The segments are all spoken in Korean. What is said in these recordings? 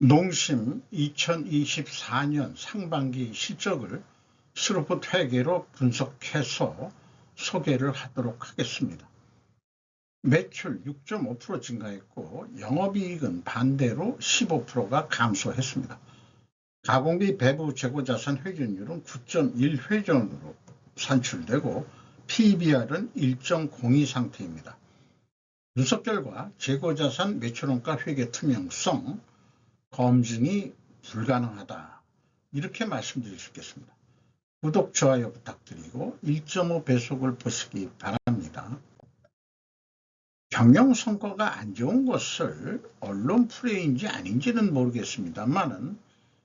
농심 2024년 상반기 실적을 스루풋 회계로 분석해서 소개를 하도록 하겠습니다. 매출 6.5% 증가했고 영업이익은 반대로 15%가 감소했습니다. 가공비 배부 재고자산 회전율은 9.1회전으로 산출되고 PBR은 1.02 상태입니다. 분석 결과 재고자산 매출원가 회계 투명성 검증이 불가능하다, 이렇게 말씀드릴 수 있겠습니다. 구독, 좋아요 부탁드리고 1.5배속을 보시기 바랍니다. 경영 성과가 안 좋은 것을 언론 플레이인지 아닌지는 모르겠습니다만은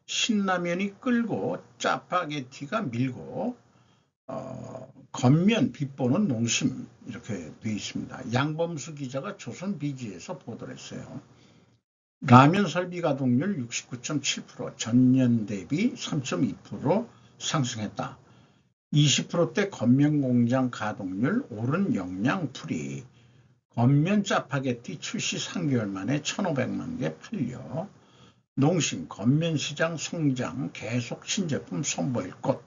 신라면이 끌고 짜파게티가 밀고 겉면 빗보는 농심, 이렇게 되어 있습니다. 양범수 기자가 조선비지에서 보도를 했어요. 라면 설비 가동률 69.7%, 전년 대비 3.2% 상승했다. 20%대 겉면 공장 가동률, 오른 역량 풀이. 겉면 짜파게티 출시 3개월 만에 1,500만 개 팔려. 농심 겉면 시장 성장, 계속 신제품 선보일 것,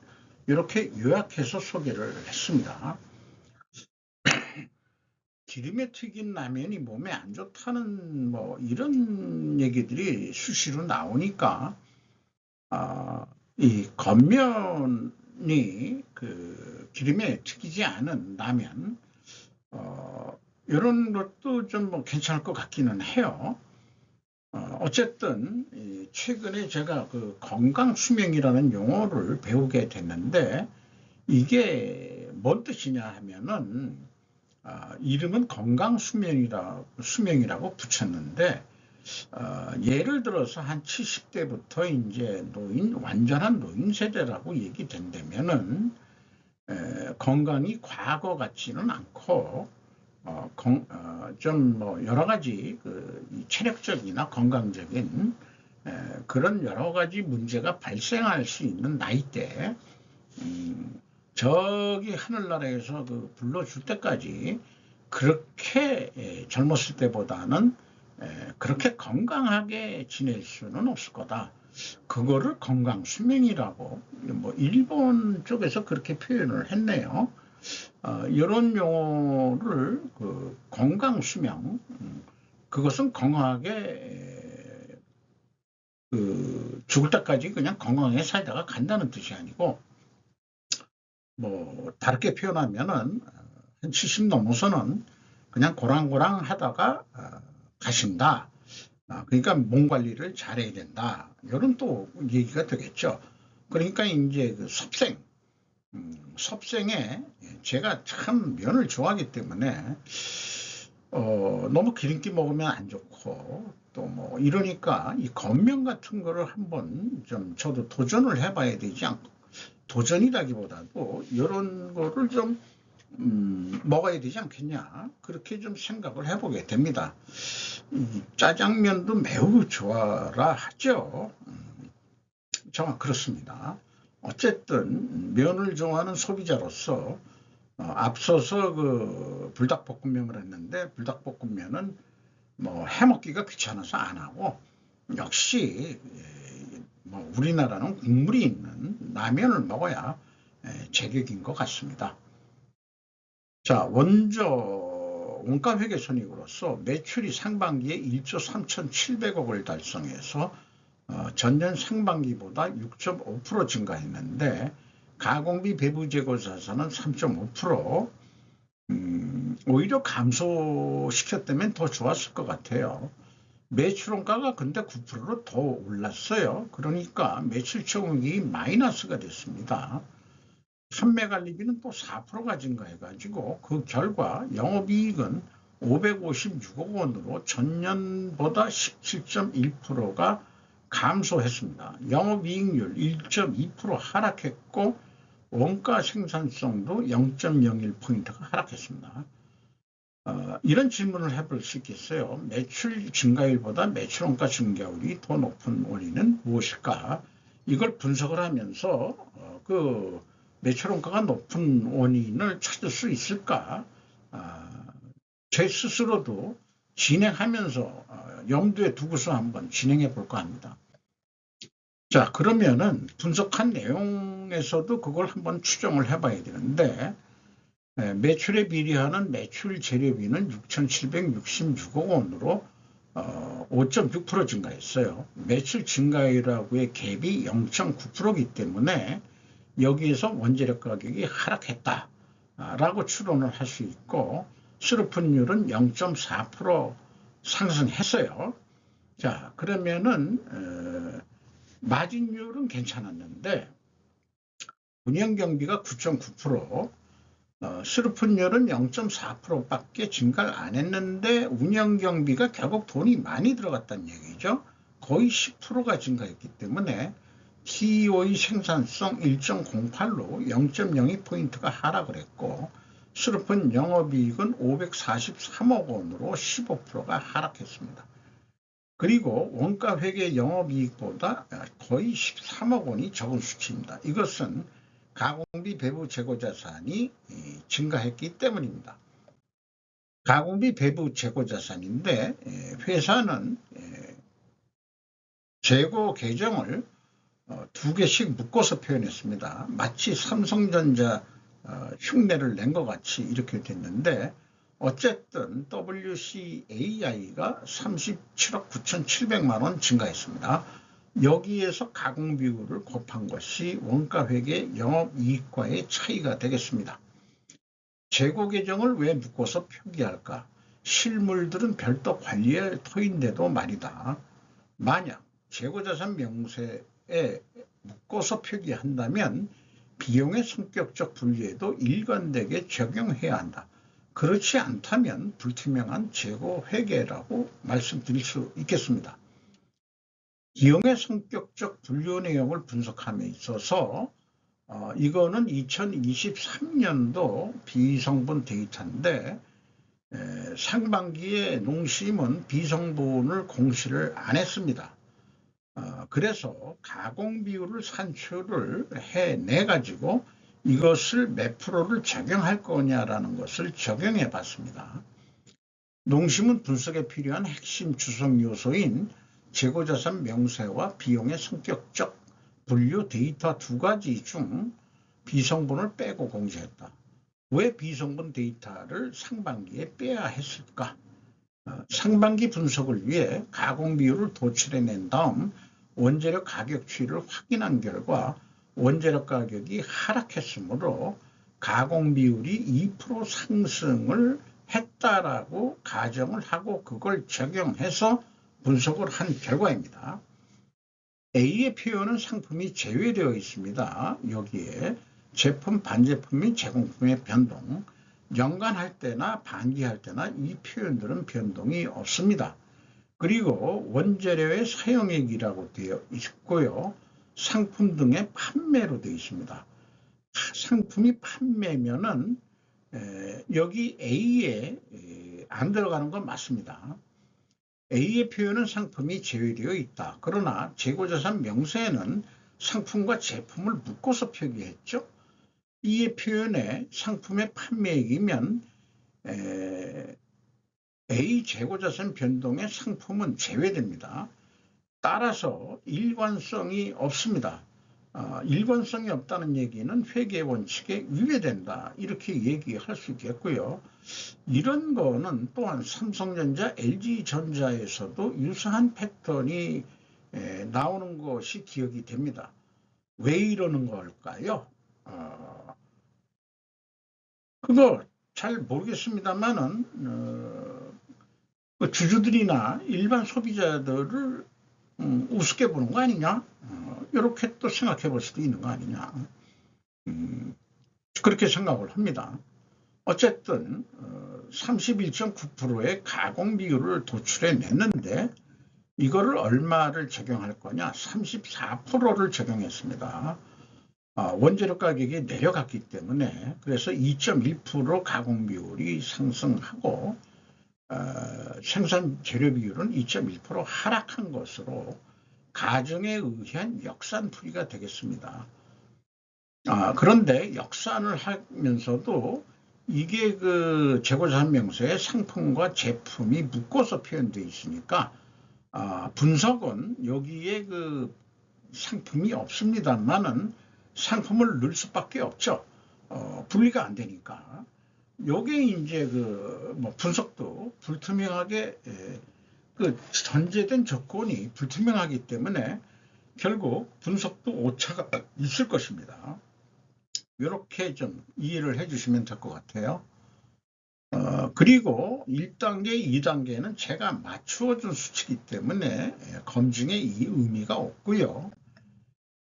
이렇게 요약해서 소개를 했습니다. 기름에 튀긴 라면이 몸에 안 좋다는 이런 얘기들이 수시로 나오니까 이 겉면이 그 기름에 튀기지 않은 라면 이런 것도 좀 괜찮을 것 같기는 해요. 어쨌든 최근에 제가 그 건강 수명이라는 용어를 배우게 됐는데 이게 뭔 뜻이냐 하면은 이름은 건강 수명이라고 붙였는데 예를 들어서 한 70대부터 이제 완전한 노인 세대라고 얘기된다면은 건강이 과거 같지는 않고 좀 여러 가지 체력적이나 건강적인 그런 여러 가지 문제가 발생할 수 있는 나이대, 저기 하늘나라에서 불러줄 때까지 그렇게 젊었을 때보다는 그렇게 건강하게 지낼 수는 없을 거다. 그거를 건강 수명이라고 일본 쪽에서 그렇게 표현을 했네요. 이런 용어를 건강 수명, 그것은 건강하게 죽을 때까지 그냥 건강하게 살다가 간다는 뜻이 아니고 다르게 표현하면은 한 70 넘어서는 그냥 고랑고랑 하다가 가신다. 그러니까 몸 관리를 잘해야 된다. 이런 또 얘기가 되겠죠. 그러니까 이제 섭생에 제가 참 면을 좋아하기 때문에 너무 기름기 먹으면 안 좋고 또 이러니까 이 겉면 같은 거를 한번 좀 저도 도전을 해봐야 되지 않고, 도전이라기보다도 이런 거를 좀 먹어야 되지 않겠냐, 그렇게 좀 생각을 해보게 됩니다. 짜장면도 매우 좋아라 하죠. 정말 그렇습니다. 어쨌든 면을 좋아하는 소비자로서 앞서서 불닭볶음면을 했는데 불닭볶음면은 해먹기가 귀찮아서 안 하고, 역시 우리나라는 국물이 있는 라면을 먹어야 제격인 것 같습니다. 자, 먼저 원가회계손익으로서 매출이 상반기에 1조 3,700억을 달성해서 전년 상반기보다 6.5% 증가했는데 가공비 배부재고자산은 3.5%, 오히려 감소시켰다면 더 좋았을 것 같아요. 매출원가가 근데 9%로 더 올랐어요. 그러니까 매출 총액이 마이너스가 됐습니다. 판매관리비는 또 4%가 증가해가지고 그 결과 영업이익은 556억 원으로 전년보다 17.1%가 감소했습니다. 영업이익률 1.2% 하락했고 원가 생산성도 0.01포인트가 하락했습니다. 이런 질문을 해볼 수 있겠어요. 매출 증가율보다 매출원가 증가율이 더 높은 원인은 무엇일까? 이걸 분석을 하면서 매출원가가 높은 원인을 찾을 수 있을까? 제 스스로도 진행하면서 염두에 두고서 한번 진행해 볼까 합니다. 자, 그러면은 분석한 내용에서도 그걸 한번 추정을 해봐야 되는데, 매출에 비례하는 매출 재료비는 6,766억 원으로 5.6% 증가했어요. 매출 증가율하고의 갭이 0.9%이기 때문에 여기에서 원재료 가격이 하락했다라고 추론을 할 수 있고, 수르픈율은 0.4% 상승했어요. 자, 그러면은 마진율은 괜찮았는데 운영경비가 9.9%, 수르픈율은 0.4%밖에 증가를 안 했는데 운영경비가 결국 돈이 많이 들어갔다는 얘기죠. 거의 10%가 증가했기 때문에 TEO의 생산성 1.08로 0.02포인트가 하락을 했고, 수르픈 영업이익은 543억 원으로 15%가 하락했습니다. 그리고 원가회계 영업이익보다 거의 13억 원이 적은 수치입니다. 이것은 가공비 배부 재고 자산이 증가했기 때문입니다. 가공비 배부 재고 자산인데 회사는 재고 계정을 두 개씩 묶어서 표현했습니다. 마치 삼성전자 흉내를 낸 것 같이 이렇게 됐는데, 어쨌든 WCAI가 37억 9,700만 원 증가했습니다. 여기에서 가공비율을 곱한 것이 원가회계 영업이익과의 차이가 되겠습니다. 재고 계정을 왜 묶어서 표기할까? 실물들은 별도 관리할 터인데도 말이다. 만약 재고자산 명세에 묶어서 표기한다면 비용의 성격적 분리에도 일관되게 적용해야 한다. 그렇지 않다면 불투명한 재고 회계라고 말씀드릴 수 있겠습니다. 비용의 성격적 분류 내용을 분석함에 있어서 이거는 2023년도 비성분 데이터인데, 상반기에 농심은 비성분을 공시를 안 했습니다. 그래서 가공 비율을 산출을 해내 가지고 이것을 몇 프로를 적용할 거냐라는 것을 적용해 봤습니다. 농심은 분석에 필요한 핵심 주성 요소인 재고자산 명세와 비용의 성격적 분류 데이터 두 가지 중 비성분을 빼고 공시했다. 왜 비성분 데이터를 상반기에 빼야 했을까? 상반기 분석을 위해 가공 비율을 도출해낸 다음 원재료 가격 추이를 확인한 결과 원재료 가격이 하락했으므로 가공 비율이 2% 상승을 했다라고 가정을 하고 그걸 적용해서 분석을 한 결과입니다. A의 표현은 상품이 제외되어 있습니다. 여기에 제품, 반제품 및 제공품의 변동, 연간할 때나 반기할 때나 이 표현들은 변동이 없습니다. 그리고 원재료의 사용액이라고 되어 있고요. 상품 등의 판매로 되어 있습니다. 상품이 판매면은 여기 A에 안 들어가는 건 맞습니다. A의 표현은 상품이 제외되어 있다. 그러나 재고자산 명세에는 상품과 제품을 묶어서 표기했죠. B의 표현에 상품의 판매액이면 A 재고자산 변동의 상품은 제외됩니다. 따라서 일관성이 없습니다. 일관성이 없다는 얘기는 회계 원칙에 위배된다, 이렇게 얘기할 수 있겠고요. 이런 거는 또한 삼성전자, LG전자에서도 유사한 패턴이 나오는 것이 기억이 됩니다. 왜 이러는 걸까요? 그거 잘 모르겠습니다만은 주주들이나 일반 소비자들을 우습게 보는 거 아니냐? 이렇게 또 생각해 볼 수도 있는 거 아니냐? 그렇게 생각을 합니다. 어쨌든 31.9%의 가공 비율을 도출해 냈는데 이거를 얼마를 적용할 거냐? 34%를 적용했습니다. 원재료 가격이 내려갔기 때문에, 그래서 2.1% 가공 비율이 상승하고 생산 재료 비율은 2.1% 하락한 것으로 가정에 의한 역산풀이가 되겠습니다. 그런데 역산을 하면서도 이게 그 재고자산 명세에 상품과 제품이 묶어서 표현되어 있으니까 분석은 여기에 그 상품이 없습니다만은 상품을 넣을 수밖에 없죠. 분리가 안 되니까. 요게 이제 뭐 분석도 불투명하게 전제된 조건이 불투명하기 때문에 결국 분석도 오차가 있을 것입니다. 이렇게 좀 이해를 해주시면 될 것 같아요. 그리고 1단계, 2단계는 제가 맞추어준 수치이기 때문에 검증에 이 의미가 없고요.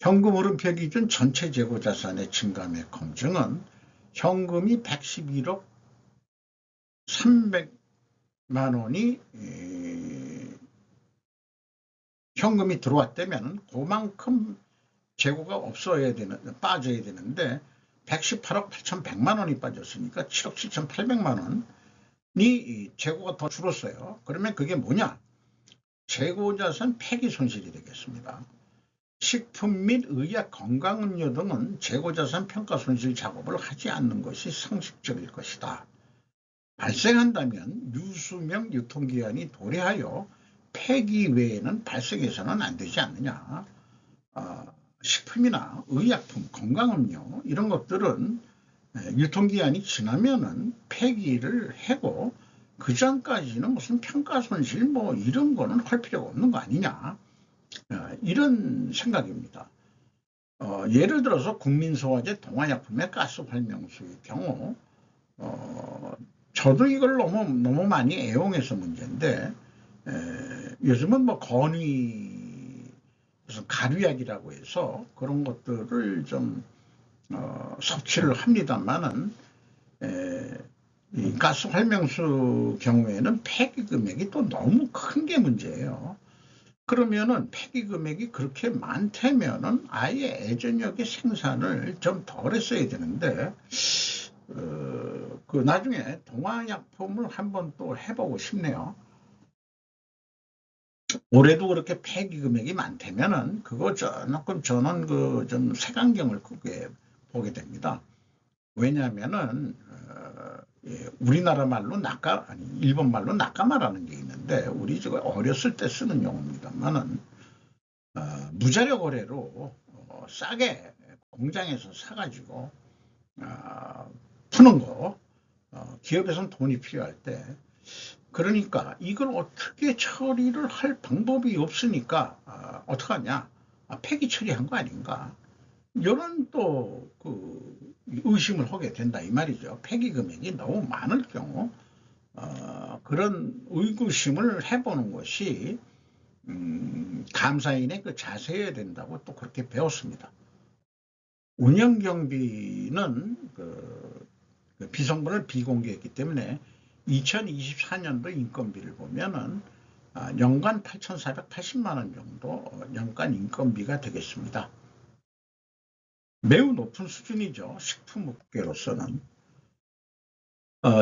현금 흐름표 기준 전체 재고자산의 증감액 검증은 현금이 111억 300만 원이 현금이 들어왔다면 그만큼 재고가 빠져야 되는데 118억 8,100만 원이 빠졌으니까 7억 7,800만 원이 재고가 더 줄었어요. 그러면 그게 뭐냐? 재고자산 폐기 손실이 되겠습니다. 식품 및 의약 건강음료 등은 재고자산 평가 손실 작업을 하지 않는 것이 상식적일 것이다. 발생한다면 유수명 유통기한이 도래하여 폐기 외에는 발생해서는 안 되지 않느냐. 식품이나 의약품, 건강음료 이런 것들은 유통기한이 지나면은 폐기를 하고 그 전까지는 무슨 평가손실 뭐 이런 거는 할 필요가 없는 거 아니냐. 이런 생각입니다. 예를 들어서 국민소화제 동화약품의 가스활명수의 경우 저도 이걸 너무 많이 애용해서 문제인데 요즘은 뭐 건의 무슨 가루약이라고 해서 그런 것들을 좀 섭취를 합니다만은 이 가스활명수 경우에는 폐기 금액이 또 너무 큰 게 문제예요. 그러면은 폐기 금액이 그렇게 많다면은 아예 예전역의 생산을 좀 덜 했어야 되는데 나중에 동화약품을 한번 또 해보고 싶네요. 올해도 그렇게 폐기 금액이 많다면은 그거 조금 저는 좀 색안경을 크게 보게 됩니다. 왜냐하면은 우리나라 말로 일본 말로 낙가마라는 게 있는데 우리 저거 어렸을 때 쓰는 용어입니다만은 무자료 거래로 싸게 공장에서 사가지고 푸는 거 기업에서는 돈이 필요할 때 그러니까 이걸 어떻게 처리를 할 방법이 없으니까 어떡하냐 폐기 처리한 거 아닌가 이런 또 의심을 하게 된다 이 말이죠. 폐기 금액이 너무 많을 경우 그런 의구심을 해보는 것이 감사인의 자세여야 된다고 또 그렇게 배웠습니다. 운영경비는 비성분을 비공개했기 때문에 2024년도 인건비를 보면은 연간 8,480만 원 정도 연간 인건비가 되겠습니다. 매우 높은 수준이죠. 식품업계로서는.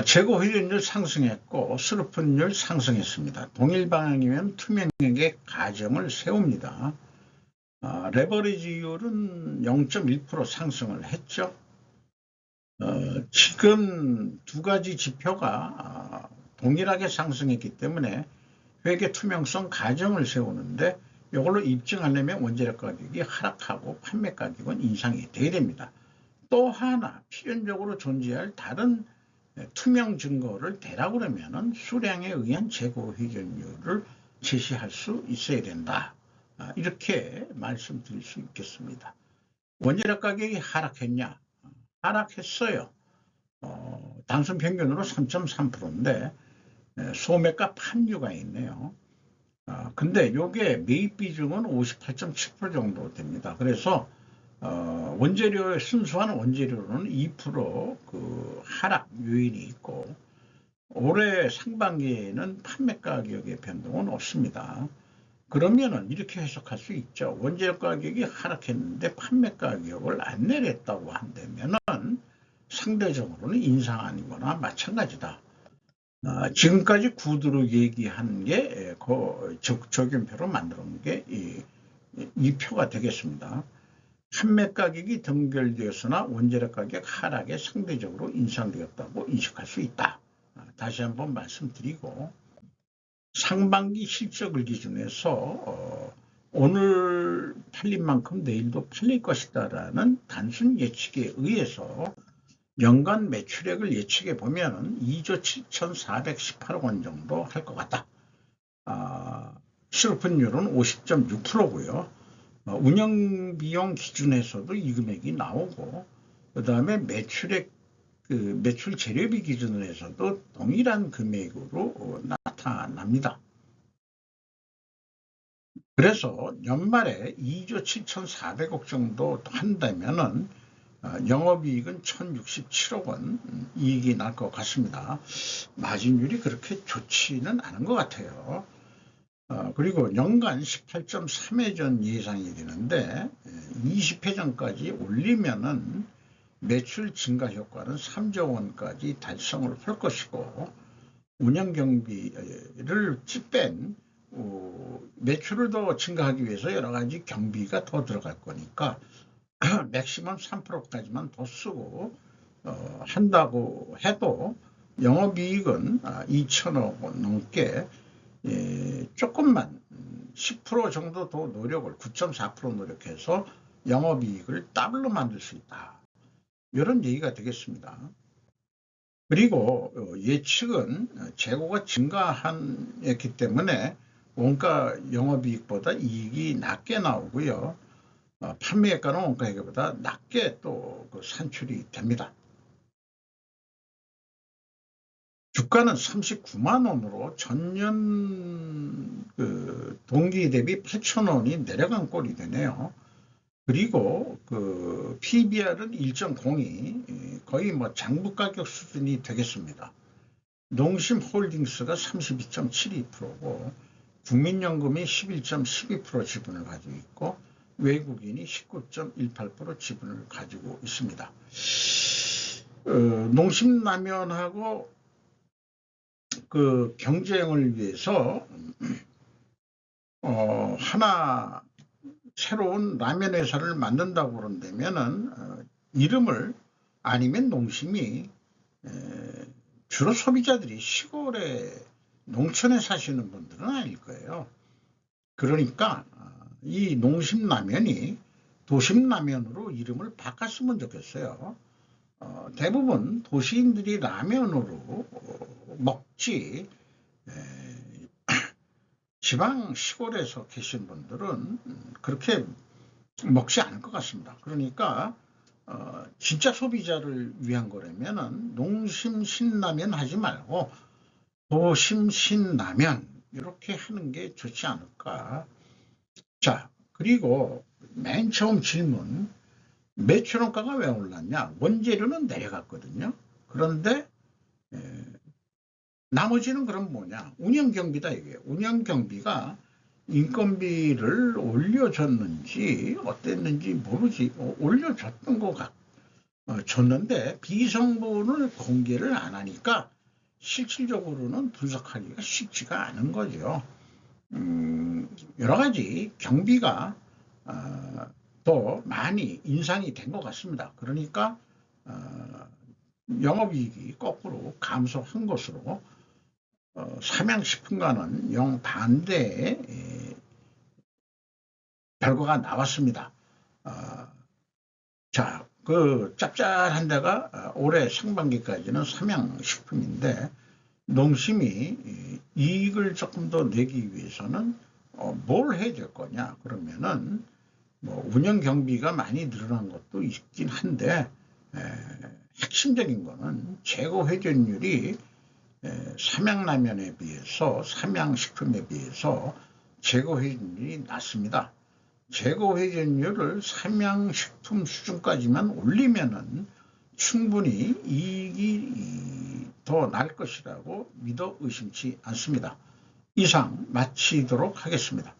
재고 회전율 상승했고 수르픈율 상승했습니다. 동일 방향이면 투명액의 가정을 세웁니다. 레버리지율은 0.1% 상승을 했죠. 지금 두 가지 지표가 동일하게 상승했기 때문에 회계 투명성 가정을 세우는데 이걸로 입증하려면 원재료 가격이 하락하고 판매 가격은 인상이 돼야 됩니다. 또 하나 필연적으로 존재할 다른 투명 증거를 대라고 하면 수량에 의한 재고 회전율을 제시할 수 있어야 된다. 이렇게 말씀드릴 수 있겠습니다. 원재료 가격이 하락했냐? 하락했어요. 단순 평균으로 3.3%인데 소매가 판유가 있네요. 근데 요게 매입 비중은 58.7% 정도 됩니다. 그래서 원재료의 순수한 원재료로는 2% 하락 요인이 있고 올해 상반기에는 판매 가격의 변동은 없습니다. 그러면은 이렇게 해석할 수 있죠. 원재료 가격이 하락했는데 판매 가격을 안 내렸다고 한다면은 상대적으로는 인상 아니거나 마찬가지다. 지금까지 구두로 얘기한 게 적용표로 만들어놓은 게 이 표가 되겠습니다. 판매 가격이 등결되었으나 원재료 가격 하락에 상대적으로 인상되었다고 인식할 수 있다. 다시 한번 말씀드리고 상반기 실적을 기준해서 오늘 팔린 만큼 내일도 팔릴 것이다라는 단순 예측에 의해서 연간 매출액을 예측해 보면 2조 7,418억 원 정도 할 것 같다. 실오픈율은 50.6%고요. 운영비용 기준에서도 이 금액이 나오고, 그 다음에 매출액, 매출 재료비 기준에서도 동일한 금액으로 나타납니다. 그래서 연말에 2조 7,400억 정도 한다면은 영업이익은 1,067억 원 이익이 날 것 같습니다. 마진율이 그렇게 좋지는 않은 것 같아요. 그리고 연간 18.3회전 예상이 되는데 20회전까지 올리면은 매출 증가 효과는 3조 원까지 달성을 할 것이고, 운영 경비를 뺀 매출을 더 증가하기 위해서 여러 가지 경비가 더 들어갈 거니까 맥시멈 3%까지만 더 쓰고 한다고 해도 영업이익은 2천억 원 넘게 조금만 10% 정도 더 노력을 9.4% 노력해서 영업이익을 더블로 만들 수 있다. 이런 얘기가 되겠습니다. 그리고 예측은 재고가 증가했기 때문에 원가 영업이익보다 이익이 낮게 나오고요. 판매액과는 원가액보다 낮게 또 산출이 됩니다. 주가는 39만 원으로 전년 동기 대비 8천 원이 내려간 꼴이 되네요. 그리고 PBR은 1.02, 거의 장부 가격 수준이 되겠습니다. 농심홀딩스가 32.72%고 국민연금이 11.12% 지분을 가지고 있고 외국인이 19.18% 지분을 가지고 있습니다. 농심라면하고 경쟁을 위해서 하나 새로운 라면 회사를 만든다고 그런다면은 이름을 아니면 농심이 주로 소비자들이 시골에 농촌에 사시는 분들은 아닐 거예요. 그러니까 이 농심라면이 도심라면으로 이름을 바꿨으면 좋겠어요. 대부분 도시인들이 라면으로 먹지 지방 시골에서 계신 분들은 그렇게 먹지 않을 것 같습니다. 그러니까 진짜 소비자를 위한 거라면은 농심 신라면 하지 말고 도심 신라면 이렇게 하는 게 좋지 않을까. 자, 그리고 맨 처음 질문, 매출원가가 왜 올랐냐? 원재료는 내려갔거든요. 그런데 나머지는 그럼 뭐냐? 운영경비다 이게. 운영경비가 인건비를 올려줬는지 어땠는지 모르지. 올려줬던 것 줬는데 비성분을 공개를 안 하니까 실질적으로는 분석하기가 쉽지가 않은 거죠. 여러 가지 경비가 더 많이 인상이 된 것 같습니다. 그러니까 영업이익이 거꾸로 감소한 것으로 삼양식품과는 영반대의 결과가 나왔습니다. 자, 짭짤한 데가 올해 상반기까지는 삼양식품인데 농심이 이익을 조금 더 내기 위해서는 뭘 해야 될 거냐? 그러면은 운영 경비가 많이 늘어난 것도 있긴 한데 핵심적인 거는 재고 회전율이 삼양라면에 비해서 삼양식품에 비해서 재고 회전율이 낮습니다. 재고 회전율을 삼양식품 수준까지만 올리면은 충분히 이익이 더 날 것이라고 믿어 의심치 않습니다. 이상 마치도록 하겠습니다.